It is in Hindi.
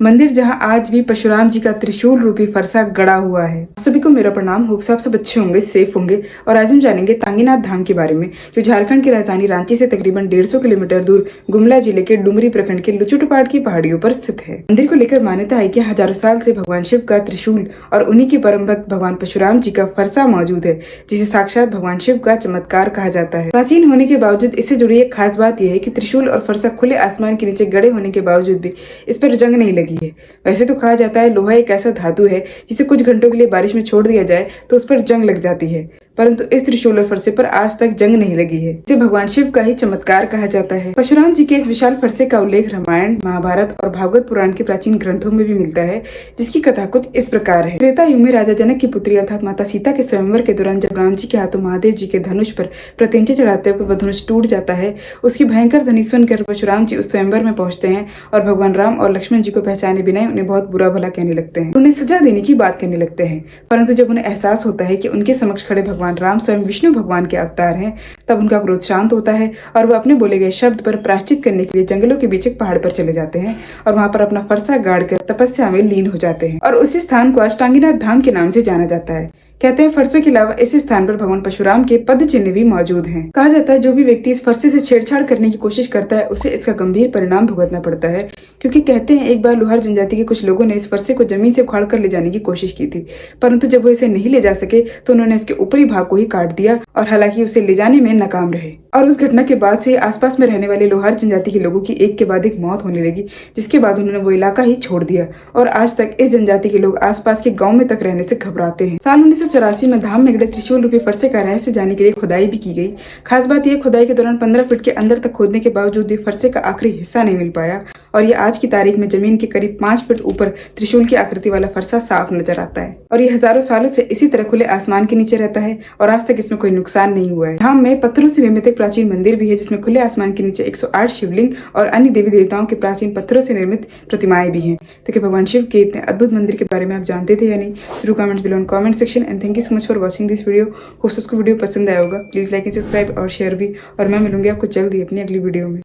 मंदिर जहां आज भी परशुराम जी का त्रिशूल रूपी फरसा गड़ा हुआ है। आप सभी को मेरा प्रणाम। होप आप सब अच्छे होंगे, सेफ होंगे। और आज हम जानेंगे तांगीनाथ धाम के बारे में, जो झारखंड की राजधानी रांची से तकरीबन 150 किलोमीटर दूर गुमला जिले के डुमरी प्रखंड के लुचुटपाट की पहाड़ियों पर स्थित है। मंदिर को लेकर मान्यता है कि हजारों साल से भगवान शिव का त्रिशूल और उन्हीं के परम भक्त भगवान परशुराम जी का फरसा मौजूद है, जिसे साक्षात भगवान शिव का चमत्कार कहा जाता है। प्राचीन होने के बावजूद इससे जुड़ी एक खास बात यह है कि त्रिशूल और फरसा खुले आसमान के नीचे गड़े होने के बावजूद भी इस पर जंग नहीं लगी है। वैसे तो कहा जाता है लोहा एक ऐसा धातु है जिसे कुछ घंटों के लिए बारिश में छोड़ दिया जाए तो उस पर जंग लग जाती है, परंतु इस त्रिशूल और फरसे पर आज तक जंग नहीं लगी है। इसे भगवान शिव का ही चमत्कार कहा जाता है। परशुराम जी के इस विशाल फरसे का उल्लेख रामायण, महाभारत और भागवत पुराण के प्राचीन ग्रंथों में भी मिलता है, जिसकी कथा कुछ इस प्रकार है। त्रेता युग में राजा जनक की पुत्री अर्थात माता सीता के स्वयंवर के दौरान जब राम जी के हाथों महादेव जी के धनुष पर प्रत्यंचे चढ़ाते हुए वह धनुष टूट जाता है, उसकी भयंकर ध्वनि सुनकर परशुराम जी उस स्वयंवर में पहुंचते हैं और भगवान राम और लक्ष्मण जी को पहचाने बिना उन्हें बहुत बुरा भला कहने लगते हैं, उन्हें सजा देने की बात कहने लगते हैं। परंतु जब उन्हें एहसास होता है कि उनके समक्ष खड़े भगवान राम स्वयं विष्णु भगवान के अवतार हैं, तब उनका क्रोध शांत होता है और वह अपने बोले गए शब्द पर प्रायश्चित करने के लिए जंगलों के बीच एक पहाड़ पर चले जाते हैं और वहां पर अपना फरसा गाड़कर तपस्या में लीन हो जाते हैं। और उसी स्थान को आज तांगीनाथ धाम के नाम से जाना जाता है। कहते हैं फरसों के अलावा इस स्थान पर भगवान परशुराम के पद चिन्ह भी मौजूद हैं। कहा जाता है जो भी व्यक्ति इस फरसे से छेड़छाड़ करने की कोशिश करता है उसे इसका गंभीर परिणाम भुगतना पड़ता है, क्योंकि कहते हैं एक बार लोहार जनजाति के कुछ लोगों ने इस फरसे को जमीन से उखाड़ कर ले जाने की कोशिश की थी, परंतु जब वो इसे नहीं ले जा सके तो उन्होंने इसके ऊपरी भाग को ही काट दिया और हालांकि उसे ले जाने में नाकाम रहे। और उस घटना के बाद से आसपास में रहने वाले लोहार जनजाति के लोगों की एक के बाद एक मौत होने लगी, जिसके बाद उन्होंने वो इलाका ही छोड़ दिया और आज तक इस जनजाति के लोग आसपास के गाँव में तक रहने से घबराते हैं। साल 1984 में धाम में गड़े त्रिशूल रूपी फरसे का रहस्य जानने के लिए खुदाई भी की गई। खास बात यह, खुदाई के दौरान 15 फीट के अंदर तक खोदने के बावजूद भी फरसे का आखिरी हिस्सा नहीं मिल पाया और ये आज की तारीख में जमीन के करीब 5 फीट ऊपर त्रिशूल की आकृति वाला फरसा साफ नजर आता है और ये हजारों सालों से इसी तरह खुले आसमान के नीचे रहता है और आज तक इसमें कोई नुकसान नहीं हुआ है। धाम में पत्थरों से निर्मित एक प्राचीन मंदिर भी है, जिसमें खुले आसमान के नीचे 108 शिवलिंग और अन्य देवी देवताओं के प्राचीन पत्थरों से निर्मित प्रतिमाएं भी हैं। तो क्या भगवान शिव के इतने अद्भुत मंदिर के बारे में आप जानते थे या नहीं? जरूर comments below in comment section. And thank you so much for watching this video. Hope आपको वीडियो पसंद आया होगा। प्लीज लाइक एंड सब्सक्राइब और शेयर भी। और मैं मिलूंगी आपको जल्दी अपनी अगली वीडियो में।